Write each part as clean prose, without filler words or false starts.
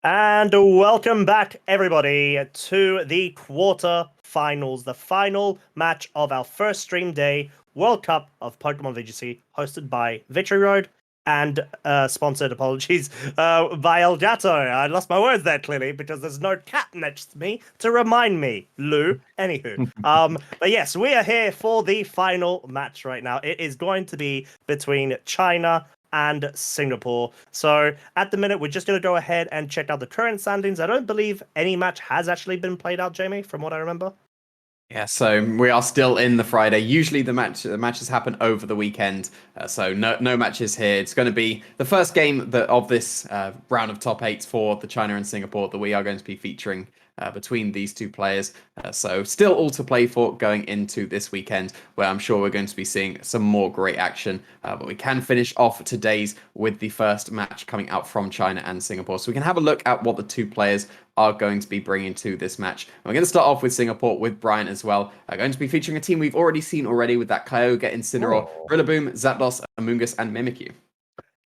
And welcome back, everybody, to the quarter-finals, the final match of our first stream day World Cup of Pokémon VGC, hosted by Victory Road and sponsored, apologies, by Elgato. I lost my words there clearly because there's no cat next to me to remind me, Lou. Anywho, but yes, we are here for the final match right now. It is going to be between China and Singapore. So at the minute, we're just going to go ahead and check out the current standings. I don't believe any match has actually been played out, Jamie, from what I remember. Yeah, so we are still in the Friday. Usually the matches happen over the weekend, so no matches here. It's going to be the first game of this round of top eight for the China and Singapore that we are going to be featuring between these two players. So still all to play for going into this weekend, where I'm sure we're going to be seeing some more great action. But we can finish off today's with the first match coming out from China and Singapore. So we can have a look at what the two players are going to be bringing to this match. And we're going to start off with Singapore with Brian as well. Going to be featuring a team we've already seen with that Kyogre, Incineroar, Rillaboom, Zapdos, Amoonguss, and Mimikyu.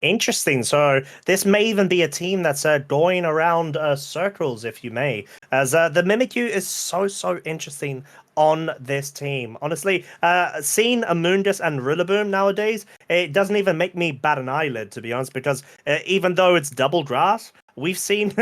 Interesting. So this may even be a team that's going around circles, if you may, as the Mimikyu is so interesting on this team. Honestly, seeing Amoonguss and Rillaboom nowadays, it doesn't even make me bat an eyelid, to be honest, because even though it's double grass, we've seen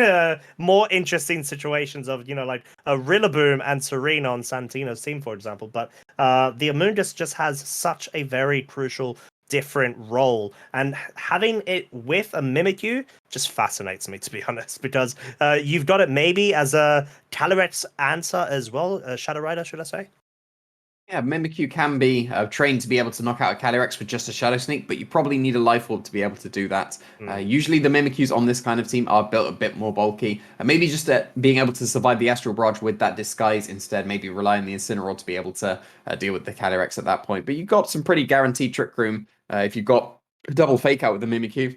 more interesting situations of, like a Rillaboom and Serena on Santino's team, for example. But the Amoonguss just has such a very crucial different role, and having it with a Mimikyu just fascinates me, to be honest, because you've got it maybe as a Calyrex answer as well, Shadow Rider, should I say? Yeah, Mimikyu can be trained to be able to knock out a Calyrex with just a Shadow Sneak, but you probably need a Life Orb to be able to do that. Usually the Mimikyus on this kind of team are built a bit more bulky, and maybe just being able to survive the Astral Barrage with that Disguise instead, maybe rely on the Incineroar to be able to deal with the Calyrex at that point. But you've got some pretty guaranteed Trick Room if you've got a double Fake Out with the Mimikyu.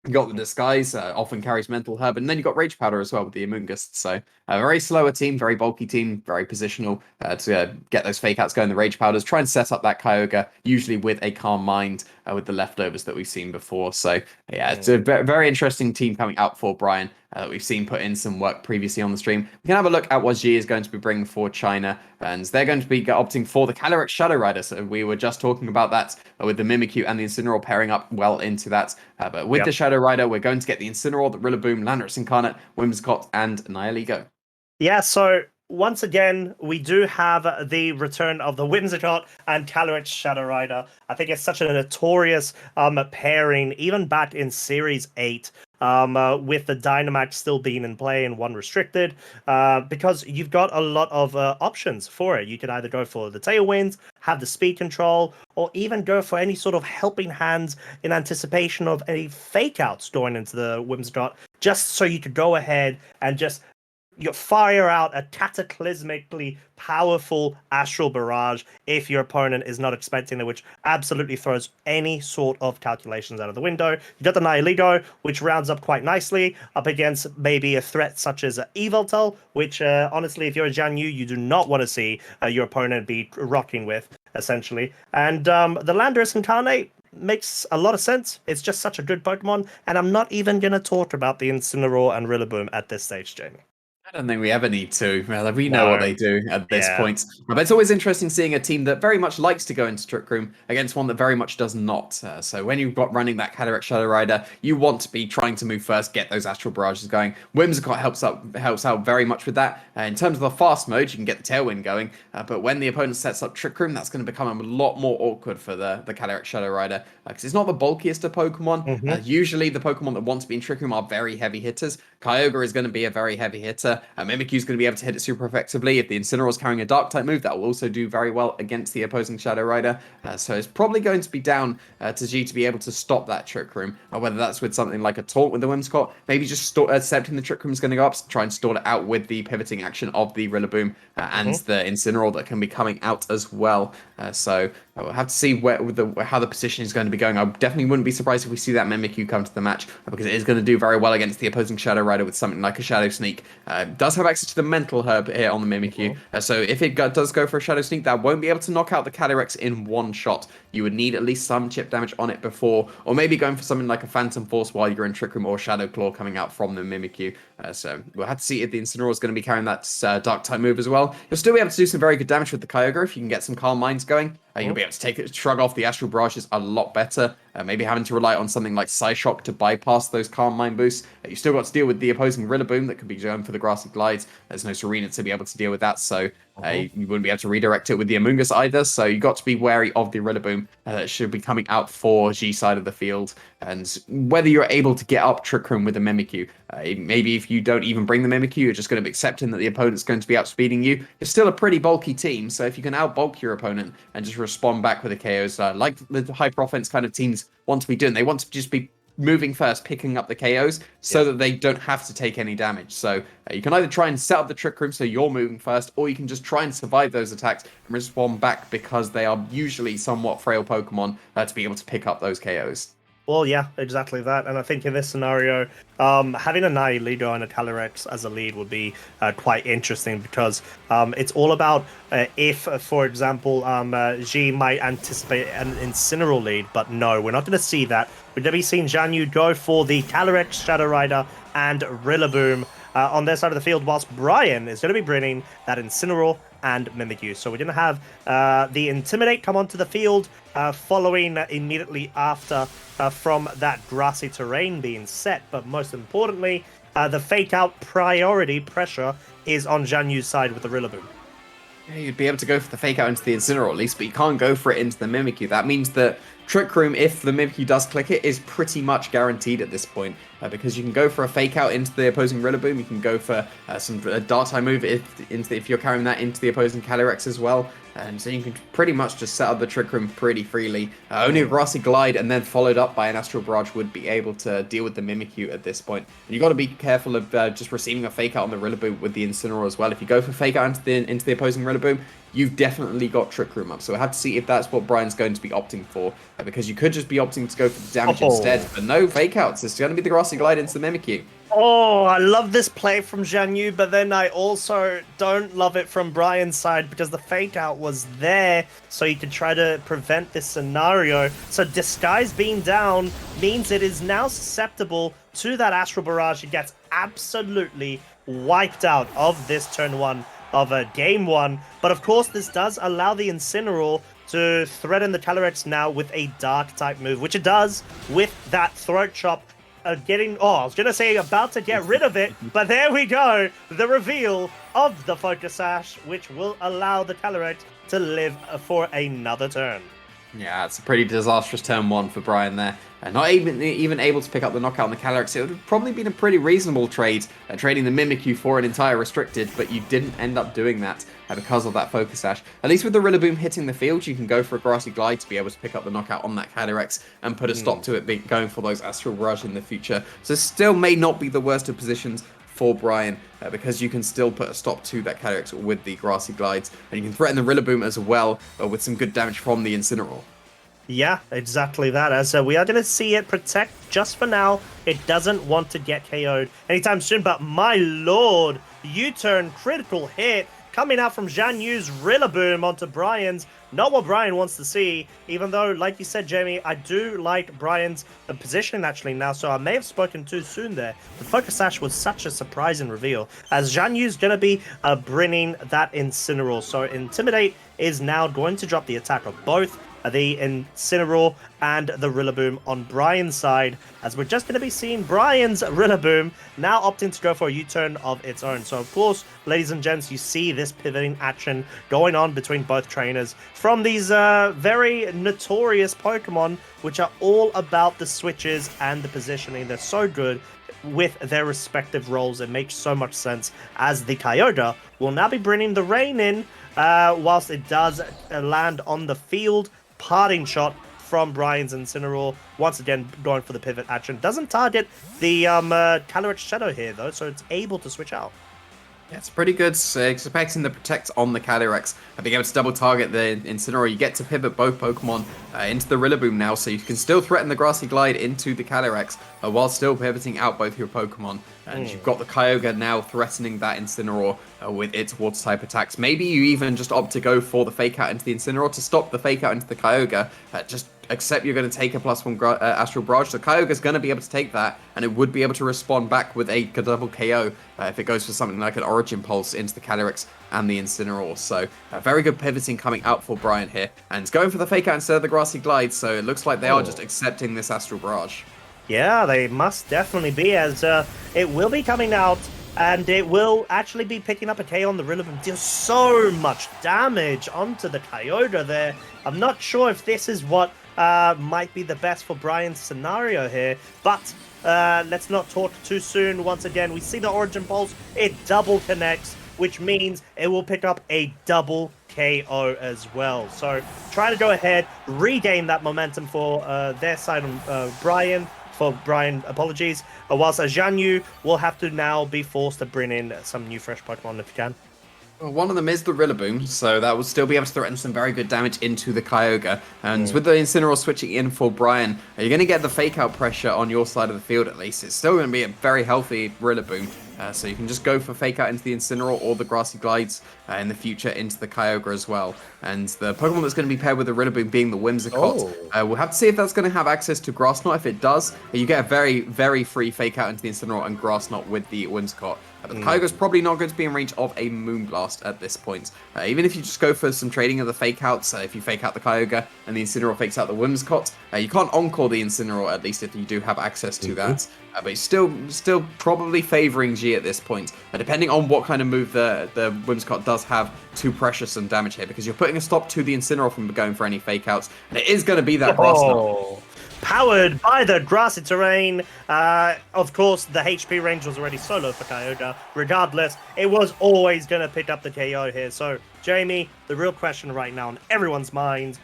You got the Disguise, often carries Mental Herb, and then you got Rage Powder as well with the Amoonguss. So a very slower team, very bulky team, very positional to get those fake outs going. The Rage Powders, try and set up that Kyogre, usually with a Calm Mind with the leftovers that we've seen before. So yeah, it's a very interesting team coming out for Brian that we've seen put in some work previously on the stream. We can have a look at what Xi is going to be bringing for China, and they're going to be opting for the Calyrex Shadow Rider. So we were just talking about that with the Mimikyu and the Incineroar pairing up well into that. But with the Shadow Rider, we're going to get the Incineroar, the Rillaboom, Landorus Incarnate, Whimsicott, and Nihilego. Yeah, so once again, we do have the return of the Whimsicott and Calyrex Shadow Rider. I think it's such a notorious pairing, even back in Series 8. With the Dynamax still being in play and one restricted, because you've got a lot of options for it. You could either go for the Tailwinds, have the speed control, or even go for any sort of helping hands in anticipation of any fake outs going into the Whimsicott, just so you could go ahead and just fire out a cataclysmically powerful Astral Barrage if your opponent is not expecting it, which absolutely throws any sort of calculations out of the window. You got the Nihilego, which rounds up quite nicely up against maybe a threat such as Yveltal, which honestly, if you're a Xiangyu, you do not want to see your opponent be rocking with, essentially. And the Landorus Incarnate makes a lot of sense. It's just such a good Pokemon, and I'm not even going to talk about the Incineroar and Rillaboom at this stage, Jamie. I don't think we ever need to. Well, we know No. what they do at this point. But it's always interesting seeing a team that very much likes to go into Trick Room against one that very much does not. So when you've got running that Calyrex Shadow Rider, you want to be trying to move first, get those Astral Barrages going. Whimsicott helps out very much with that. In terms of the fast mode, you can get the Tailwind going. But when the opponent sets up Trick Room, that's going to become a lot more awkward for the Calyrex Shadow Rider. Because it's not the bulkiest of Pokemon. Usually the Pokemon that want to be in Trick Room are very heavy hitters. Kyogre is going to be a very heavy hitter. Mimikyu is going to be able to hit it super effectively. If the Incineroar is carrying a Dark-type move, that will also do very well against the opposing Shadow Rider. So it's probably going to be down to G to be able to stop that Trick Room, whether that's with something like a Taunt with the Whimsicott, maybe just accepting the Trick Room is going to go up, try and stall it out with the pivoting action of the Rillaboom and the Incineroar that can be coming out as well. So We'll have to see how the position is going to be going. I definitely wouldn't be surprised if we see that Mimikyu come to the match, because it is going to do very well against the opposing Shadow Rider with something like a Shadow Sneak. Does have access to the Mental Herb here on the Mimikyu, so if it does go for a Shadow Sneak, that won't be able to knock out the Calyrex in one shot. You would need at least some chip damage on it before, or maybe going for something like a Phantom Force while you're in Trick Room, or Shadow Claw coming out from the Mimikyu. So we'll have to see if the Incineroar is going to be carrying that Dark type move as well. You'll still be able to do some very good damage with the Kyogre if you can get some Calm Minds going. You'll be able to shrug off the Astral Barrages a lot better. Maybe having to rely on something like Psyshock to bypass those Calm Mind boosts. You still got to deal with the opposing Rillaboom that could be going for the Grassy Glides. There's no Serena to be able to deal with that, so you wouldn't be able to redirect it with the Amoonguss either. So you got to be wary of the Rillaboom that should be coming out for G side of the field. And whether you're able to get up Trick Room with a Mimikyu, maybe if you don't even bring the Mimikyu, you're just going to be accepting that the opponent's going to be outspeeding you. It's still a pretty bulky team, so if you can outbulk your opponent and just respond back with the KOs, like the hyper offense kind of teams want to be doing, they want to just be moving first, picking up the KOs so that they don't have to take any damage. So you can either try and set up the Trick Room so you're moving first, or you can just try and survive those attacks and respond back, because they are usually somewhat frail Pokemon to be able to pick up those KOs. Well, yeah, exactly that. And I think in this scenario, having a Nihilego and a Calyrex as a lead would be quite interesting, because it's all about if, for example, G might anticipate an Incineroar lead, but no, we're not going to see that. We're going to be seeing Xiangyu go for the Calyrex, Shadow Rider, and Rillaboom on their side of the field, whilst Brian is going to be bringing that Incineroar and Mimikyu. So we're going to have the Intimidate come onto the field, following immediately after from that grassy terrain being set. But most importantly, the Fake Out priority pressure is on Xiangyu's side with the Rillaboom. Yeah, you'd be able to go for the Fake Out into the Incineroar at least, but you can't go for it into the Mimikyu. That means that Trick Room, if the Mimikyu does click it, is pretty much guaranteed at this point, because you can go for a Fake Out into the opposing Rillaboom, you can go for some Dark type move if you're carrying that into the opposing Calyrex as well, and so you can pretty much just set up the Trick Room pretty freely. Only a Grassy Glide and then followed up by an Astral Barrage would be able to deal with the Mimikyu at this point. And you got to be careful of just receiving a Fake Out on the Rillaboom with the Incineroar as well. If you go for Fake Out into the opposing Rillaboom, you've definitely got Trick Room up. So we'll have to see if that's what Brian's going to be opting for, because you could just be opting to go for the damage instead, but no Fake Outs. It's going to be the Grassy Glide into the Mimikyu. Oh, I love this play from Xiangyu, but then I also don't love it from Brian's side, because the Fake Out was there, so you could try to prevent this scenario. So Disguise being down means it is now susceptible to that Astral Barrage. It gets absolutely wiped out of this turn one of game one. But of course, this does allow the Incineroar to threaten the Calyrex now with a Dark type move, which it does with that Throat Chop. I was going to say about to get rid of it, but there we go. The reveal of the Focus Sash, which will allow the Calyrex to live for another turn. Yeah, it's a pretty disastrous turn one for Brian there. Not even able to pick up the knockout on the Calyrex. It would have probably been a pretty reasonable trade, trading the Mimikyu for an entire Restricted, but you didn't end up doing that because of that Focus Sash. At least with the Rillaboom hitting the field, you can go for a Grassy Glide to be able to pick up the knockout on that Calyrex and put a stop to it going for those Astral Barrage in the future. So still may not be the worst of positions for Brian, because you can still put a stop to that Calyrex with the Grassy Glides, and you can threaten the Rillaboom as well with some good damage from the Incineroar. Yeah, exactly that. As we are going to see it protect just for now. It doesn't want to get KO'd anytime soon, but my lord, U-turn critical hit coming out from Xiangyu's Rillaboom onto Brian's. Not what Brian wants to see, even though, like you said, Jamie, I do like Brian's position actually now, so I may have spoken too soon there. The Focus Sash was such a surprising reveal, as Xiangyu's going to be bringing that Incineroar. So Intimidate is now going to drop the attack of both the Incineroar and the Rillaboom on Brian's side, as we're just going to be seeing Brian's Rillaboom now opting to go for a U-turn of its own. So of course, ladies and gents, you see this pivoting action going on between both trainers from these very notorious Pokemon, which are all about the switches and the positioning. They're so good with their respective roles. It makes so much sense, as the Kyogre will now be bringing the rain in whilst it does land on the field. Parting shot from Brian's Incineroar, once again going for the pivot action. Doesn't target the Calyrex Shadow here though, so it's able to switch out. Yeah, it's pretty good. Expecting the Protect on the Calyrex. Being able to double target the Incineroar, you get to pivot both Pokemon into the Rillaboom now, so you can still threaten the Grassy Glide into the Calyrex while still pivoting out both your Pokemon. And you've got the Kyogre now threatening that Incineroar with its Water-type attacks. Maybe you even just opt to go for the Fake Out into the Incineroar to stop the Fake Out into the Kyogre. Just accept you're going to take a +1 Astral Barrage. The Kyogre's going to be able to take that, and it would be able to respond back with a double KO if it goes for something like an Origin Pulse into the Calyrex and the Incineroar. So very good pivoting coming out for Brian here, and it's going for the Fake Out instead of the Grassy Glide, so it looks like they are just accepting this Astral Barrage. Yeah, they must definitely be, as it will be coming out, and it will actually be picking up a KO on the Rillaboom. Deals so much damage onto the Kyogre there. I'm not sure if this is what might be the best for Brian's scenario here, but let's not talk too soon. Once again, we see the Origin Pulse. It double connects, which means it will pick up a double KO as well. So try to go ahead, regain that momentum for their side on Brian. For Brian, apologies. Whilst Xiangyu will have to now be forced to bring in some new fresh Pokemon if you can. Well, one of them is the Rillaboom, so that will still be able to threaten some very good damage into the Kyogre. And with the Incineroar switching in for Brian, you're going to get the fake-out pressure on your side of the field at least. It's still going to be a very healthy Rillaboom. So you can just go for Fake Out into the Incineroar or the Grassy Glides in the future into the Kyogre as well. And the Pokemon that's going to be paired with the Rillaboom being the Whimsicott. We'll have to see if that's going to have access to Grass Knot. If it does, you get a very, very free Fake Out into the Incineroar and Grass Knot with the Whimsicott. But the Kyogre's probably not going to be in range of a Moonblast at this point. Even if you just go for some trading of the Fake Outs, if you Fake Out the Kyogre and the Incineroar fakes out the Whimsicott, you can't Encore the Incineroar, at least if you do have access to that. But he's still probably favouring G at this point. Depending on what kind of move the Whimsicott does have to pressure some damage here, because you're putting a stop to the Incineroar from going for any Fake Outs, and it is going to be that Grass Knot. Powered by the grassy terrain. Of course, the HP range was already so low for Kyogre. Regardless, it was always going to pick up the KO here. So, Jamie, the real question right now on everyone's mind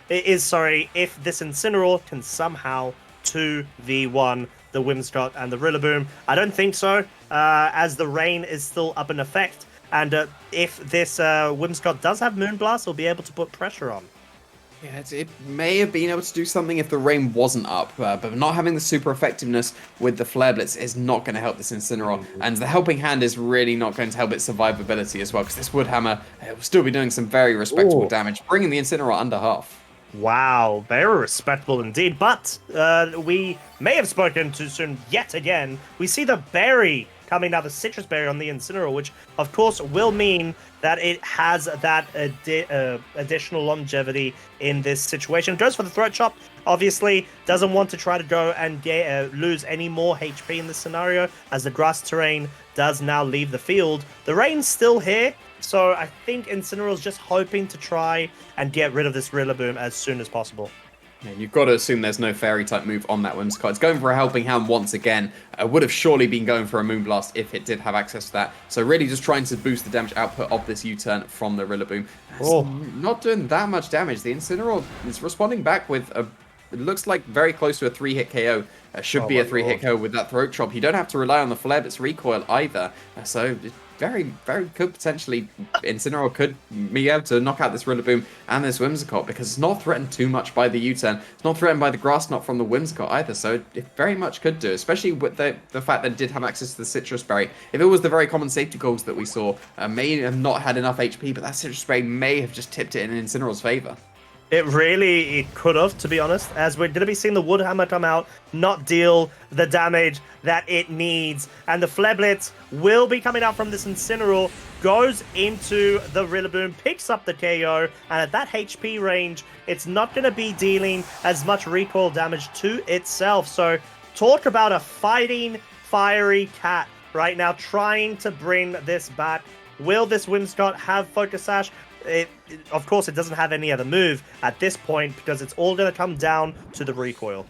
is if this Incineroar can somehow 2v1 the Whimsicott and the Rillaboom. I don't think so, as the rain is still up in effect. And if this Whimsicott does have Moonblast, we'll be able to put pressure on. Yeah, it may have been able to do something if the rain wasn't up, but not having the super effectiveness with the Flare Blitz is not going to help this Incineroar, and the Helping Hand is really not going to help its survivability as well, because this Wood Hammer will still be doing some very respectable damage, bringing the Incineroar under half. Wow, very respectable indeed, but we may have spoken too soon yet again. We see the berry coming out, the Citrus Berry on the Incineroar, which of course will mean that it has that additional longevity in this situation. It goes for the Throat Chop, obviously doesn't want to try to go and lose any more HP in this scenario, as the grass terrain does now leave the field. The rain's still here, so I think Incineroar's just hoping to try and get rid of this Rillaboom as soon as possible. Yeah, you've got to assume there's no Fairy-type move on that Whimsicott. It's going for a Helping Hand once again. Would have surely been going for a Moonblast if it did have access to that. So really just trying to boost the damage output of this U-turn from the Rillaboom. It's not doing that much damage. The Incineroar is responding back with it looks like very close to a 3-hit KO. Should be a 3-hit KO with that Throat Chop. You don't have to rely on the Flare Blitz recoil either. So very, very could potentially, Incineroar could be able to knock out this Rillaboom and this Whimsicott, because it's not threatened too much by the U-turn. It's not threatened by the Grass Knot from the Whimsicott either, so it very much could do, especially with the fact that it did have access to the Citrus Berry. If it was the very common safety goals that we saw, may have not had enough HP, but that Citrus Berry may have just tipped it in Incineroar's favour. It could have, to be honest, as we're going to be seeing the Wood Hammer come out, not deal the damage that it needs. And the Flare Blitz will be coming out from this Incineroar, goes into the Rillaboom, picks up the KO, and at that HP range, it's not going to be dealing as much recoil damage to itself. So talk about a fighting, fiery cat right now, trying to bring this back. Will this Whimsicott have Focus Sash? Of course, it doesn't have any other move at this point, because it's all going to come down to the recoil.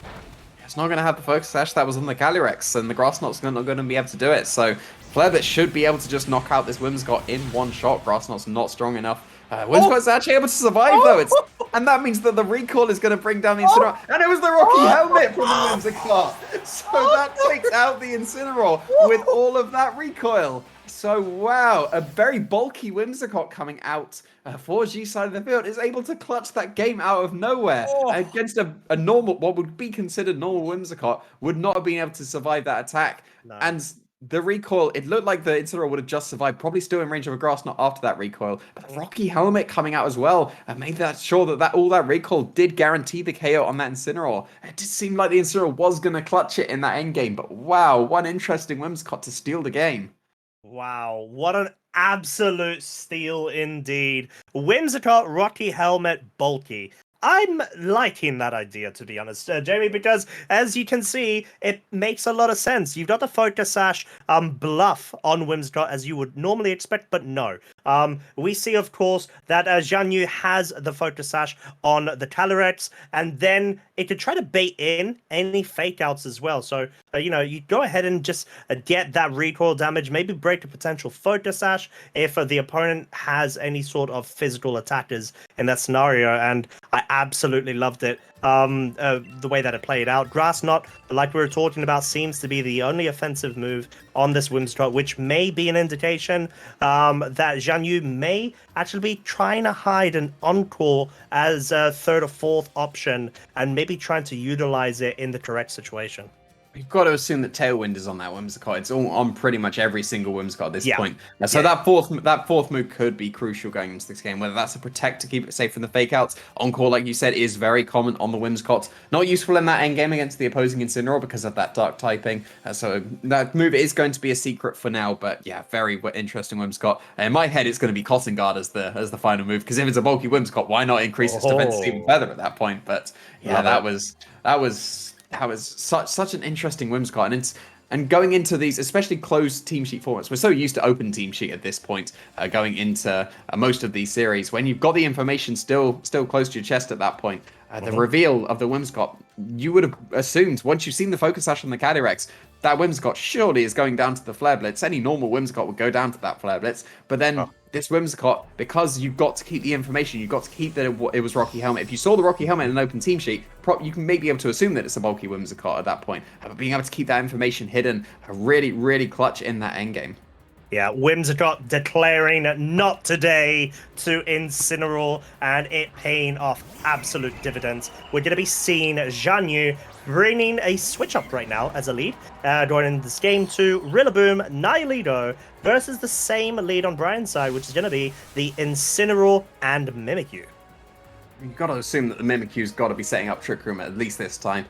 It's not going to have the Focus Sash that was on the Calyrex, and the Grass Knot's not going to be able to do it. So Flare Blitz should be able to just knock out this Whimsicott in one shot. Grass Knot's not strong enough. Whimsicott's actually able to survive, though. And that means that the recoil is going to bring down the Incineroar. And it was the Rocky Helmet from the Whimsicott. So that takes out the Incineroar with all of that recoil. So, wow, a very bulky Whimsicott coming out for G side of the field is able to clutch that game out of nowhere Oh, against a normal, what would be considered normal Whimsicott, would not have been able to survive that attack. no. And the recoil, it looked like the Incineroar would have just survived, probably still in range of a grass, not after that recoil. But the Rocky Helmet coming out as well, and made that sure that all that recoil did guarantee the KO on that Incineroar. It did seem like the Incineroar was going to clutch it in that endgame, but wow, one interesting Whimsicott to steal the game. Wow, what an absolute steal indeed. Whimsicott, Rocky Helmet, bulky. I'm liking that idea, to be honest, Jamie, because as you can see, it makes a lot of sense. You've got the Focus Sash bluff on Whimsicott as you would normally expect, but no. We see, of course, that Xiangyu has the Focus Sash on the Calyrex, and then it could try to bait in any fake outs as well. So, you go ahead and just get that recoil damage, maybe break a potential Focus Sash if the opponent has any sort of physical attackers in that scenario. And I absolutely loved it. The way that it played out. Grass Knot, like we were talking about, seems to be the only offensive move on this Whimsicott, which may be an indication that Xiangyu may actually be trying to hide an Encore as a third or fourth option and maybe trying to utilize it in the correct situation. You've got to assume that Tailwind is on that Whimsicott. It's all on pretty much every single Whimsicott at this point. So that fourth move could be crucial going into this game. Whether that's a Protect to keep it safe from the fake outs. Encore, like you said, is very common on the Whimsicott. Not useful in that endgame against the opposing Incineroar because of that Dark typing. So that move is going to be a secret for now. But yeah, very interesting Whimsicott. In my head, it's going to be Cotton Guard as the final move, because if it's a bulky Whimsicott, why not increase its defense even further at that point? But yeah, that was such an interesting Whimsicott, and going into these, especially closed team sheet formats, we're so used to open team sheet at this point, going into most of these series. When you've got the information still close to your chest at that point, the reveal of the Whimsicott, you would have assumed once you've seen the Focus Sash on the Calyrex, that Whimsicott surely is going down to the Flare Blitz. Any normal Whimsicott would go down to that Flare Blitz, but then this Whimsicott, because you've got to keep the information, you've got to keep that it was Rocky Helmet. If you saw the Rocky Helmet in an open team sheet, you can maybe be able to assume that it's a bulky Whimsicott at that point. But being able to keep that information hidden, really, really clutch in that endgame. Yeah, Whimsicott declaring not today to Incineroar, and it paying off absolute dividends. We're going to be seeing Xiangyu bringing a switch up right now as a lead, going into this game to Rillaboom, Nihilego versus the same lead on Brian's side, which is going to be the Incineroar and Mimikyu. You've got to assume that the Mimikyu's got to be setting up Trick Room at least this time.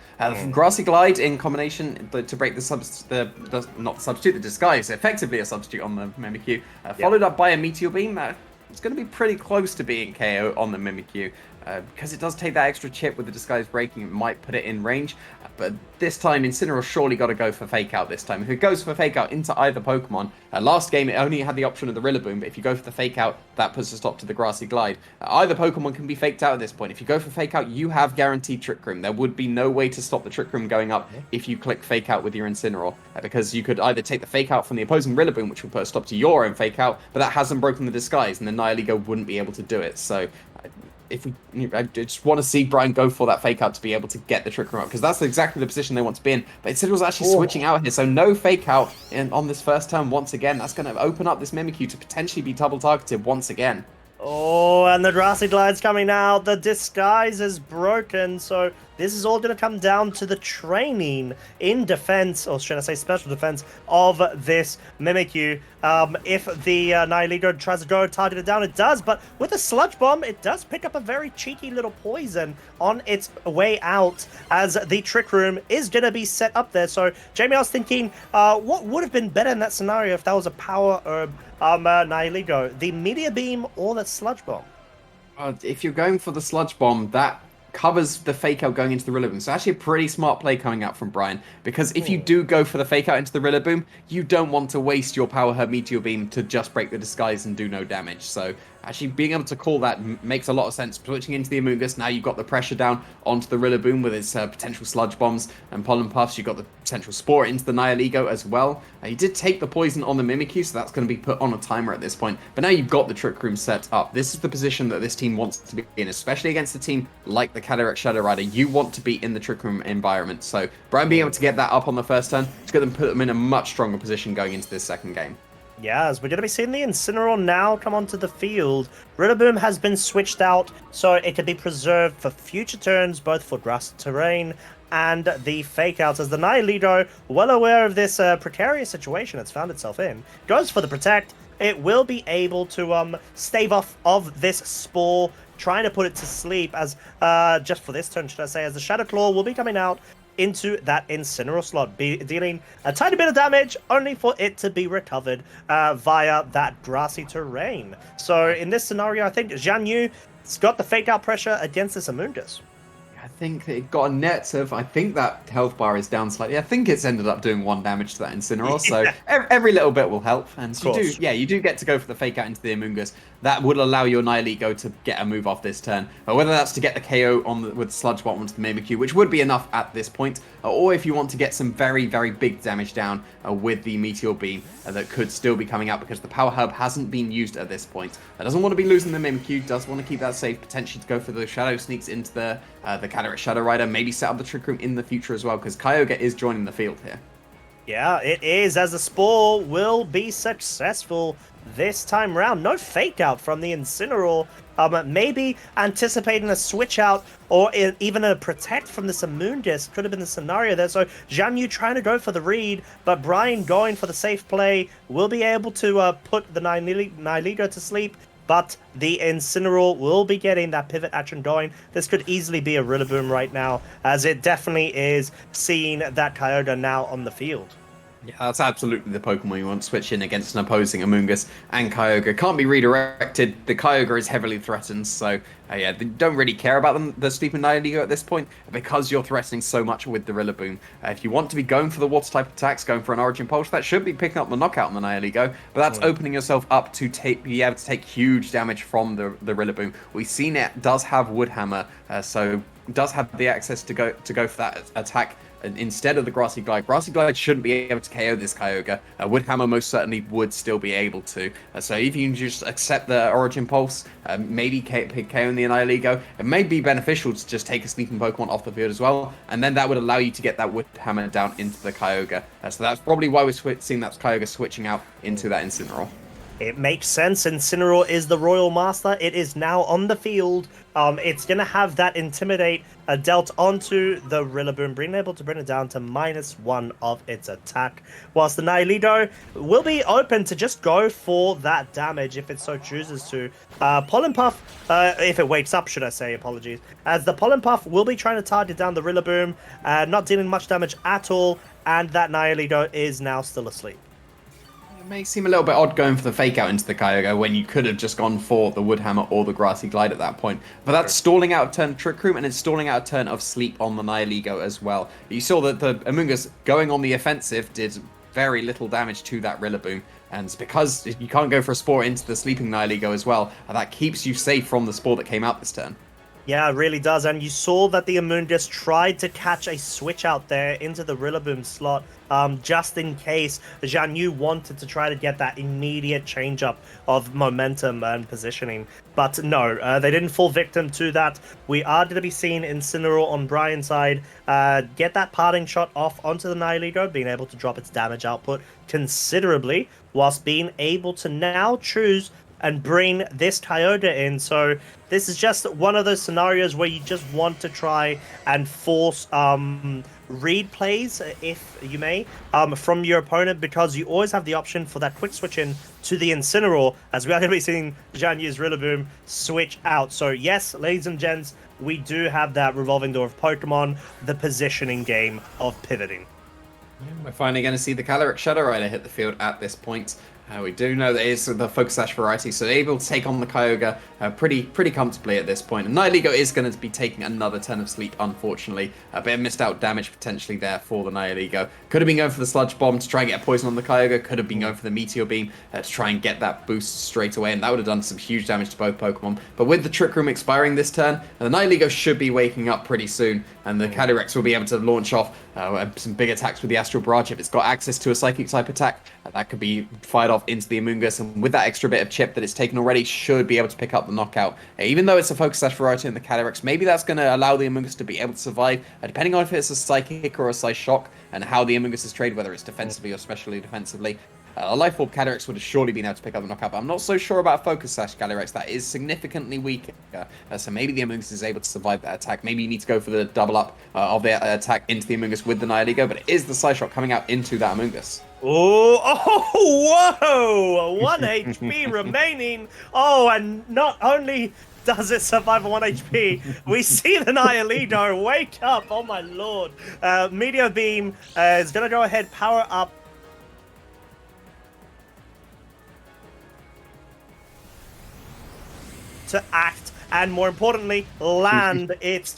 Grassy Glide in combination to break the disguise, effectively a substitute on the Mimikyu, followed up by a Meteor Beam. It's going to be pretty close to being KO on the Mimikyu. Because it does take that extra chip with the disguise breaking, it might put it in range. But this time, Incineroar surely got to go for Fake Out this time. If it goes for Fake Out into either Pokemon, last game it only had the option of the Rillaboom, but if you go for the Fake Out, that puts a stop to the Grassy Glide. Either Pokemon can be faked out at this point. If you go for Fake Out, you have guaranteed Trick Room. There would be no way to stop the Trick Room going up if you click Fake Out with your Incineroar. Because you could either take the Fake Out from the opposing Rillaboom, which would put a stop to your own Fake Out, but that hasn't broken the disguise, and the Nihilego wouldn't be able to do it. So I just want to see Brian go for that Fake Out to be able to get the Trick Room up, because that's exactly the position they want to be in. But instead it was actually switching out here, so no Fake Out on this first turn once again. That's going to open up this Mimikyu to potentially be double targeted once again. Oh, and the Grassy Glide's coming out. The disguise is broken, so this is all going to come down to the training in defense, or should I say special defense, of this Mimikyu. If the Nihilego tries to go target it down, it does, but with a Sludge Bomb, it does pick up a very cheeky little poison on its way out, as the Trick Room is going to be set up there. So, Jamie, I was thinking, what would have been better in that scenario if that was a Power Herb Nihilego? The Meteor Beam or the Sludge Bomb? If you're going for the Sludge Bomb, that covers the Fake Out going into the Rillaboom. So actually a pretty smart play coming out from Brian, because if you do go for the Fake Out into the Rillaboom, you don't want to waste your Power Herb Meteor Beam to just break the disguise and do no damage. So actually being able to call that makes a lot of sense. Switching into the Amoonguss, now you've got the pressure down onto the Rillaboom with its potential Sludge Bombs and Pollen Puffs. You've got the potential Spore into the Nihilego as well. You did take the poison on the Mimikyu, so that's going to be put on a timer at this point. But now you've got the Trick Room set up. This is the position that this team wants to be in, especially against a team like the Calyrex Shadow Rider. You want to be in the Trick Room environment. So Brian being able to get that up on the first turn, it's going to put them in a much stronger position going into this second game. Yeah, as we're going to be seeing the Incineroar now come onto the field. Rillaboom has been switched out so it can be preserved for future turns, both for grass terrain and the fake outs, as the Nihilego, well aware of this precarious situation it's found itself in, goes for the protect. It will be able to stave off of this Spore, trying to put it to sleep, as just for this turn, should I say, as the Shadow Claw will be coming out into that Incineroar slot, dealing a tiny bit of damage, only for it to be recovered via that grassy terrain. So in this scenario, I think Xiangyu has got the fake out pressure against this Amoonguss. I think it got a net of, I think that health bar is down slightly. I think it's ended up doing 1 damage to that Incineroar, so every little bit will help. And you do get to go for the fake out into the Amoonguss. That would allow your Nihilego to get a move off this turn. Whether that's to get the KO with Sludge Bomb onto the Mimikyu, which would be enough at this point, or if you want to get some very, very big damage down with the Meteor Beam that could still be coming out because the Power Hub hasn't been used at this point. Doesn't want to be losing the Mimikyu, does want to keep that safe, potentially to go for the Shadow Sneaks into the Calyrex Shadow Rider, maybe set up the Trick Room in the future as well, because Kyogre is joining the field here. Yeah, it is, as the Spore will be successful this time round. No fake out from the Incineroar. Maybe anticipating a switch out or even a protect from this Amoonguss could have been the scenario there. So Xiangyu trying to go for the read, but Brian going for the safe play will be able to put the Nihilego to sleep. But the Incineroar will be getting that pivot action going. This could easily be a Rillaboom right now, as it definitely is seeing that Kyogre now on the field. Yeah, that's absolutely the Pokemon you want to switch in against an opposing Amoonguss and Kyogre. Can't be redirected. The Kyogre is heavily threatened, so yeah, they don't really care about the Sleeping Nihilego at this point because you're threatening so much with the Rillaboom. If you want to be going for the water type attacks, going for an Origin Pulse, that should be picking up the knockout on the Nihilego, but that's opening yourself up to be able to take huge damage from the Rillaboom. We've seen it does have Wood Hammer, so does have the access to go for that attack. Instead of the Grassy Glide. Grassy Glide shouldn't be able to KO this Kyogre. Wood Hammer most certainly would still be able to. So if you can just accept the Origin Pulse, maybe KOing the Nihilego, it may be beneficial to just take a sleeping Pokemon off the field as well, and then that would allow you to get that Wood Hammer down into the Kyogre. So that's probably why we're seeing that Kyogre switching out into that Incineroar. It makes sense. Incineroar is the Royal Master. It is now on the field. It's going to have that Intimidate dealt onto the Rillaboom, being able to bring it down to -1 of its attack. Whilst the Nihilego will be open to just go for that damage if it so chooses to. Pollen Puff, if it wakes up, should I say, apologies. As the Pollen Puff will be trying to target down the Rillaboom, not dealing much damage at all, and that Nihilego is now still asleep. It may seem a little bit odd going for the fake out into the Kyogre when you could have just gone for the Wood Hammer or the Grassy Glide at that point. But that's stalling out a turn of Trick Room, and it's stalling out a turn of Sleep on the Nihilego as well. You saw that the Amoonguss going on the offensive did very little damage to that Rillaboom, and it's because you can't go for a Spore into the Sleeping Nihilego as well, and that keeps you safe from the Spore that came out this turn. Yeah, it really does. And you saw that the Amoonguss tried to catch a switch out there into the Rillaboom slot, just in case Xiangyu wanted to try to get that immediate change up of momentum and positioning. But no, they didn't fall victim to that. We are going to be seeing Incineroar on Brian's side get that parting shot off onto the Nihilego, being able to drop its damage output considerably, whilst being able to now choose and bring this Kyogre in. So this is just one of those scenarios where you just want to try and force read plays, if you may, from your opponent, because you always have the option for that quick switch in to the Incineroar, as we are going to be seeing Xiangyu's Rillaboom switch out. So yes, ladies and gents, we do have that revolving door of Pokemon, the positioning game of pivoting. We're finally going to see the Calyrex Shadow Rider hit the field at this point. We do know that it is the Focus Sash variety, so they're able to take on the Kyogre pretty comfortably at this point. And Nihilego is going to be taking another turn of sleep, unfortunately. A bit of missed out damage potentially there for the Nihilego. Could have been going for the Sludge Bomb to try and get a poison on the Kyogre. Could have been going for the Meteor Beam to try and get that boost straight away, and that would have done some huge damage to both Pokemon. But with the Trick Room expiring this turn, the Nihilego should be waking up pretty soon, and the Calyrex will be able to launch off some big attacks with the Astral Barrage. If it's got access to a Psychic type attack, that could be fired off into the Amoonguss, and with that extra bit of chip that it's taken already, should be able to pick up the knockout. Even though it's a Focus Sash variety in the Calyrex, maybe that's going to allow the Amoonguss to be able to survive, depending on if it's a Psychic or a Psy Shock, and how the Amoonguss is traded, whether it's defensively or specially defensively. a Life Orb Calyrex would have surely been able to pick up the knockout, but I'm not so sure about Focus Sash Calyrex. That is significantly weaker, so maybe the Amoonguss is able to survive that attack. Maybe you need to go for the double up of the attack into the Amoonguss with the Nihilego, but it is the Psyshock coming out into that Amoonguss. Oh, whoa! 1 HP remaining. Oh, and not only does it survive on 1 HP, we see the Nihilego wake up. Oh my lord. Meteor Beam is going to go ahead, power up. To act, and more importantly, land its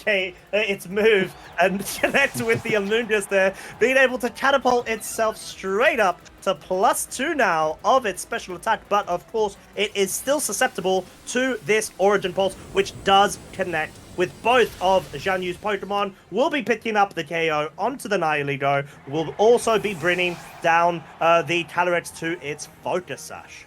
move and connect with the Amoonguss there, being able to catapult itself straight up to +2 now of its special attack. But of course, it is still susceptible to this Origin Pulse, which does connect with both of Xiangyu's Pokemon. Will be picking up the KO onto the Nihilego. Will also be bringing down the Calyrex to its Focus Sash.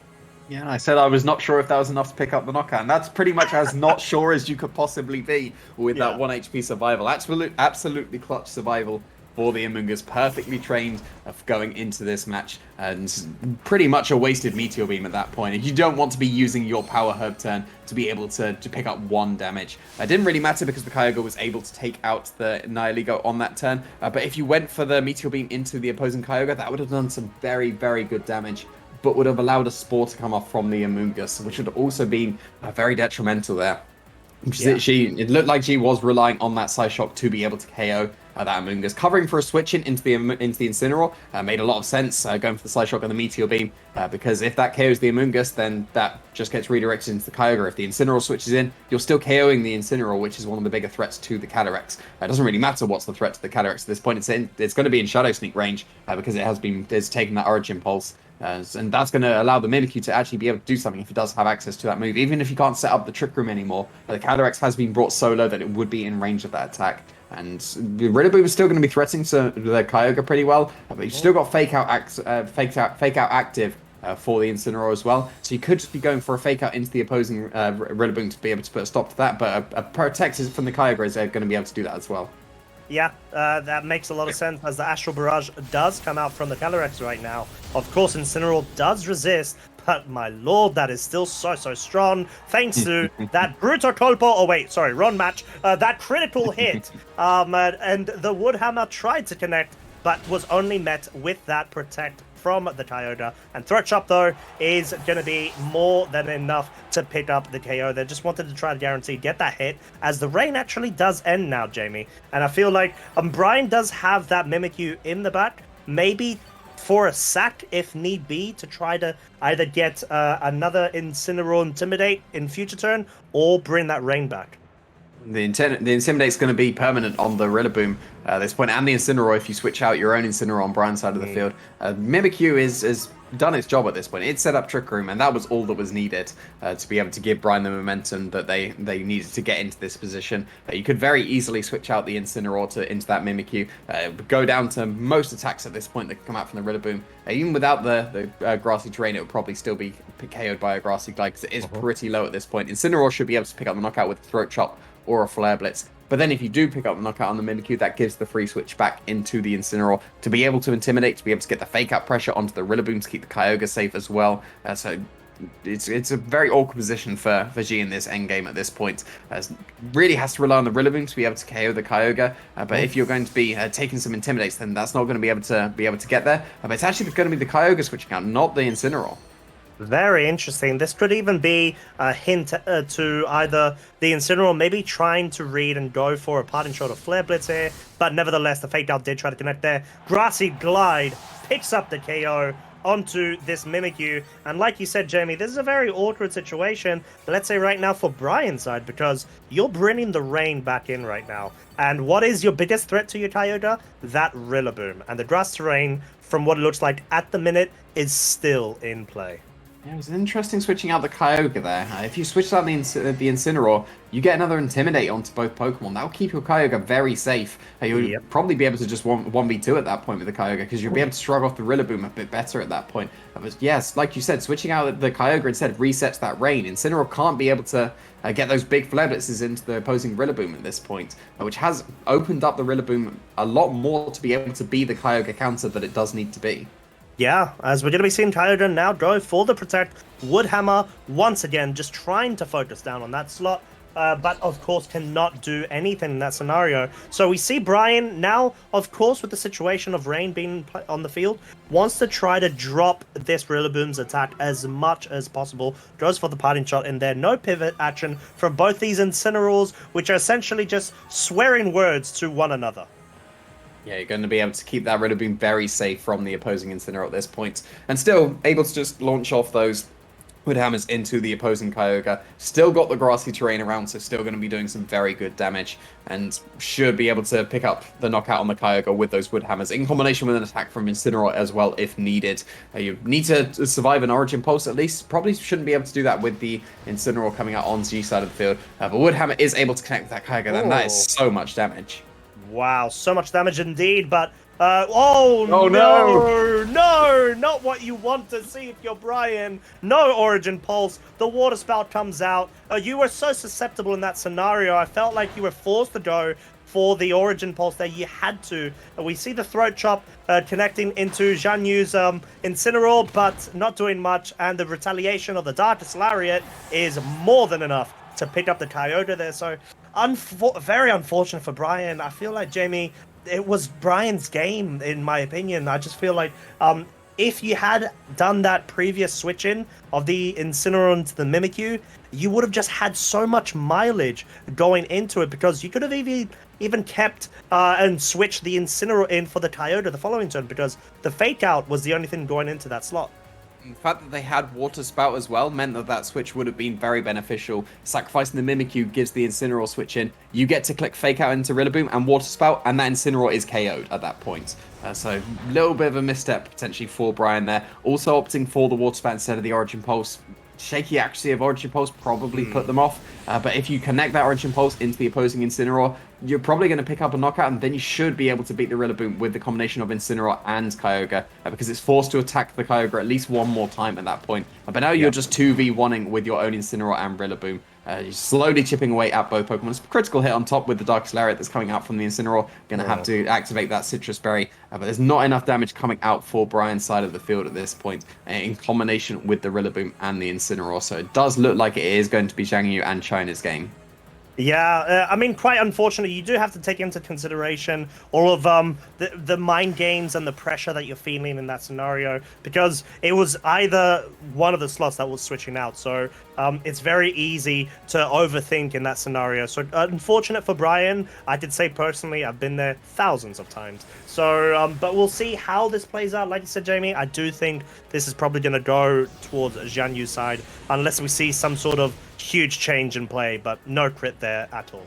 Yeah, I said I was not sure if that was enough to pick up the knockout, and that's pretty much as not sure as you could possibly be with that 1 HP survival. Absolutely clutch survival for the Amoonguss, perfectly trained of going into this match, and pretty much a wasted Meteor Beam at that point. You don't want to be using your Power Herb turn to be able to pick up 1 damage. It didn't really matter because the Kyogre was able to take out the Nihilego on that turn, but if you went for the Meteor Beam into the opposing Kyogre, that would have done some very, very good damage, but would have allowed a Spore to come off from the Amoonguss, which would have also been very detrimental there. It looked like she was relying on that Psyshock to be able to KO that Amoonguss. Covering for a switch into the Incineroar made a lot of sense, going for the Psyshock and the Meteor Beam, because if that KOs the Amoonguss, then that just gets redirected into the Kyogre. If the Incineroar switches in, you're still KOing the Incineroar, which is one of the bigger threats to the Calyrex. It doesn't really matter what's the threat to the Calyrex at this point. It's going to be in Shadow Sneak range, because it's taken that Origin Pulse. And that's going to allow the Mimikyu to actually be able to do something if it does have access to that move. Even if you can't set up the Trick Room anymore, the Calyrex has been brought so low that it would be in range of that attack. And the Rillaboom is still going to be threatening the Kyogre pretty well, but you've still got Fake Out active for the Incineroar as well. So you could just be going for a Fake Out into the opposing Rillaboom to be able to put a stop to that, but a Protect from the Kyogre is going to be able to do that as well. Yeah, that makes a lot of sense, as the Astral Barrage does come out from the Calyrex right now. Of course, Incineroar does resist, but my lord, that is still so strong, thanks to that Brutal Colpo, oh wait, sorry, wrong match, that critical hit, and the Woodhammer tried to connect, but was only met with that Protect from the Kyogre. And Threat Shot, though, is going to be more than enough to pick up the KO. They just wanted to try to guarantee get that hit, as the rain actually does end now, Jamie. And I feel like Brian does have that Mimikyu in the back, maybe for a sack if need be, to try to either get another Incineroar Intimidate in future turn, or bring that rain back. The Intimidate's going to be permanent on the Rillaboom at this point, and the Incineroar if you switch out your own Incineroar on Brian's side of the field. Mimikyu is done its job at this point. It set up Trick Room, and that was all that was needed to be able to give Brian the momentum that they needed to get into this position. You could very easily switch out the Incineroar into that Mimikyu, go down to most attacks at this point that come out from the Rillaboom. Even without the grassy terrain, it would probably still be KO'd by a grassy glide, because it is pretty low at this point. Incineroar should be able to pick up the knockout with a Throat Chop or a Flare Blitz. But then if you do pick up the knockout on the Mimikyu, that gives the free switch back into the Incineroar to be able to intimidate, to be able to get the Fake Out pressure onto the Rillaboom to keep the Kyogre safe as well. So it's a very awkward position for G in this endgame at this point. Really has to rely on the Rillaboom to be able to KO the Kyogre. But if you're going to be taking some Intimidates, then that's not going to be able to get there. But it's actually going to be the Kyogre switching out, not the Incineroar. Very interesting. This could even be a hint to either the Incineroar maybe trying to read and go for a Parting Shot or Flare Blitz here, but nevertheless, the Fake Out did try to connect there. Grassy Glide picks up the KO onto this Mimikyu, and like you said, Jamie, this is a very awkward situation, let's say right now for Brian's side, because you're bringing the rain back in right now. And what is your biggest threat to your Kyogre? That Rillaboom. And the Grass Terrain, from what it looks like at the minute, is still in play. Yeah, it was interesting switching out the Kyogre there. If you switch out the Incineroar, you get another Intimidate onto both Pokemon. That will keep your Kyogre very safe. You'll probably be able to just 1v2 at that point with the Kyogre, because you'll be able to shrug off the Rillaboom a bit better at that point. But yes, like you said, switching out the Kyogre instead resets that rain. Incineroar can't be able to get those big Flare Blitzes into the opposing Rillaboom at this point, which has opened up the Rillaboom a lot more to be able to be the Kyogre counter that it does need to be. Yeah, as we're going to be seeing Kyogre now go for the Protect. Woodhammer, once again, just trying to focus down on that slot. But of course cannot do anything in that scenario. So we see Brian now, of course, with the situation of Rain being on the field, wants to try to drop this Rillaboom's attack as much as possible. Goes for the parting shot in there. No pivot action from both these Incineroars, which are essentially just swearing words to one another. Yeah, you're going to be able to keep that Rillaboom very safe from the opposing Incineroar at this point. And still able to just launch off those Woodhammers into the opposing Kyogre. Still got the grassy terrain around, so still going to be doing some very good damage. And should be able to pick up the knockout on the Kyogre with those Woodhammers, in combination with an attack from Incineroar as well, if needed. You need to survive an Origin Pulse at least. Probably shouldn't be able to do that with the Incineroar coming out on G side of the field. But Woodhammer is able to connect with that Kyogre, and that is so much damage. Wow, so much damage indeed, but oh no, no, not what you want to see if you're Brian. No Origin Pulse. The Water Spout comes out. You were so susceptible in that scenario. I felt like you were forced to go for the Origin Pulse there. You had to. We see the Throat Chop connecting into Xiangyu's Incineroar, but not doing much. And the retaliation of the Darkest Lariat is more than enough to pick up the Kyogre there. So very unfortunate for Brian. I feel like, Jamie, it was Brian's game, in my opinion. I just feel like if you had done that previous switch in of the Incineroar into the Mimikyu, you would have just had so much mileage going into it, because you could have even kept and switched the Incineroar in for the Kyogre the following turn, because the Fake Out was the only thing going into that slot. The fact that they had Water Spout as well meant that that switch would have been very beneficial. Sacrificing the Mimikyu gives the Incineroar switch in. You get to click Fake Out into Rillaboom and Water Spout, and that Incineroar is KO'd at that point. So a little bit of a misstep potentially for Brian there. Also opting for the Water Spout instead of the Origin Pulse. Shaky accuracy of Origin Pulse probably put them off. But if you connect that Origin Pulse into the opposing Incineroar, you're probably going to pick up a knockout, and then you should be able to beat the Rillaboom with the combination of Incineroar and Kyogre, because it's forced to attack the Kyogre at least one more time at that point. But now you're just 2v1ing with your own Incineroar and Rillaboom. You're slowly chipping away at both Pokemon. It's a critical hit on top with the Darkest Lariat that's coming out from the Incineroar. Going to have to activate that Citrus Berry. But there's not enough damage coming out for Brian's side of the field at this point, in combination with the Rillaboom and the Incineroar. So it does look like it is going to be Xiangyu and China's game. Yeah, I mean, quite unfortunately, you do have to take into consideration all of the mind games and the pressure that you're feeling in that scenario, because it was either one of the slots that was switching out. So it's very easy to overthink in that scenario. So unfortunate for Brian. I did say personally, I've been there thousands of times. So, but we'll see how this plays out. Like you said, Jamie, I do think this is probably going to go towards Xiangyu's side, unless we see some sort of huge change in play, but no crit there at all.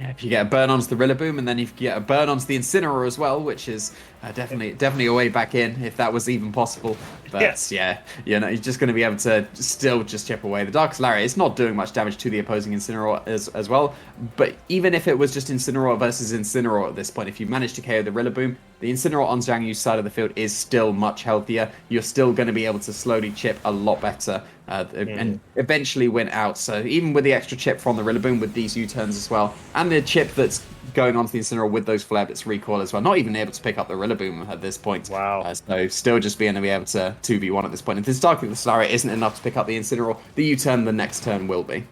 Yeah, if you get a burn onto the Rillaboom, and then if you get a burn onto the Incineroar as well, which is definitely a way back in, if that was even possible. But yeah, you're just going to be able to still just chip away. The Darkest Lariat is not doing much damage to the opposing Incineroar as well. But even if it was just Incineroar versus Incineroar at this point, if you manage to KO the Rillaboom, the Incineroar on Xiangyu's side of the field is still much healthier. You're still going to be able to slowly chip a lot better and eventually win out. So even with the extra chip from the Rillaboom with these U-turns as well, and the chip that's going onto the Incineroar with those Flare Blitz recoil as well, not even able to pick up the Rillaboom at this point. Wow. So still just being able to 2v1 at this point. If this Darkest Lariat isn't enough to pick up the Incineroar, the U-turn the next turn will be.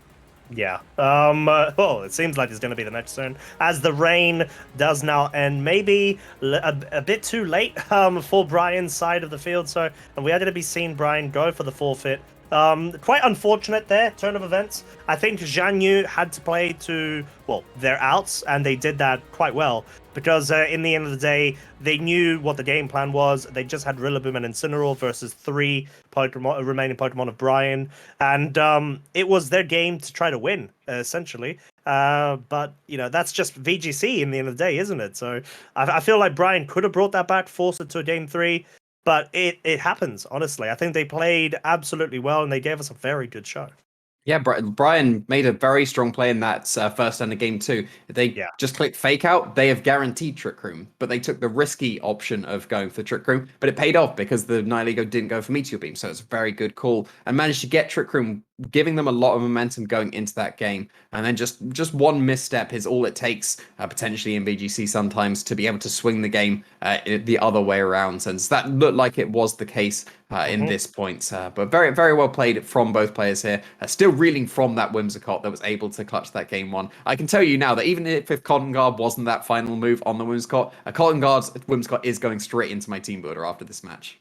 Yeah. Well, it seems like it's going to be the next turn, as the rain does now end. Maybe a bit too late for Brian's side of the field. So we are going to be seeing Brian go for the forfeit. Quite unfortunate there, turn of events. I think Xiangyu had to play to, well, their outs, and they did that quite well, because in the end of the day, they knew what the game plan was. They just had Rillaboom and Incineroar versus 3 remaining Pokemon of Brian, and it was their game to try to win, essentially. But, that's just VGC in the end of the day, isn't it? So I feel like Brian could have brought that back, forced it to a game 3, but it happens, honestly. I think they played absolutely well, and they gave us a very good show. Yeah, Brian made a very strong play in that first end of game two. If they Yeah. just click fake out, they have guaranteed Trick Room, but they took the risky option of going for Trick Room, but it paid off because the Nihilego didn't go for Meteor Beam, so it's a very good call and managed to get Trick Room, giving them a lot of momentum going into that game. And then just one misstep is all it takes, potentially in VGC sometimes, to be able to swing the game the other way around. And so that looked like it was the case in Mhm. this point. But very, very well played from both players here. Still reeling from that Whimsicott that was able to clutch that game one. I can tell you now that even if Cotton Guard wasn't that final move on the Whimsicott, Cotton Guard's Whimsicott is going straight into my team builder after this match.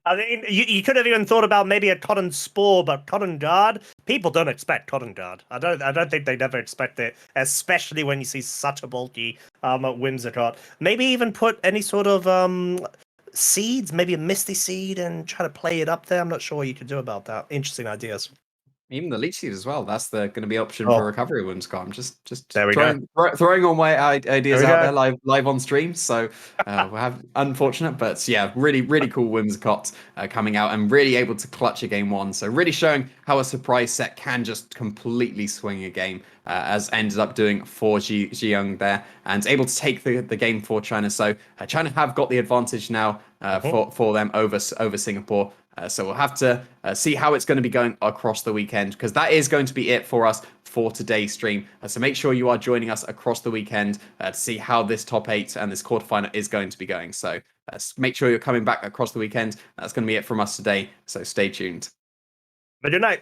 I mean, you could have even thought about maybe a Cotton Spore, but Cotton Guard, people don't expect Cotton Guard. I don't think they'd ever expect it, especially when you see such a bulky Whimsicott. Maybe even put any sort of seeds, maybe a Misty Seed, and try to play it up there. I'm not sure what you could do about that. Interesting ideas. Even the leech seed as well. That's the going to be option for Oh, recovery Whimsicott. I'm just there we go. throwing all my There ideas we out go. there live on stream. So we have unfortunate, but yeah, really cool Whimsicott coming out and really able to clutch a game one. So really showing how a surprise set can just completely swing a game, as ended up doing for Xiangyu there, and able to take the game for China. So China have got the advantage now Mhm. for them over Singapore. So we'll have to see how it's going to be going across the weekend, because that is going to be it for us for today's stream. So make sure you are joining us across the weekend to see how this top eight and this quarterfinal is going to be going. So make sure you're coming back across the weekend. That's going to be it from us today. So stay tuned. But good night.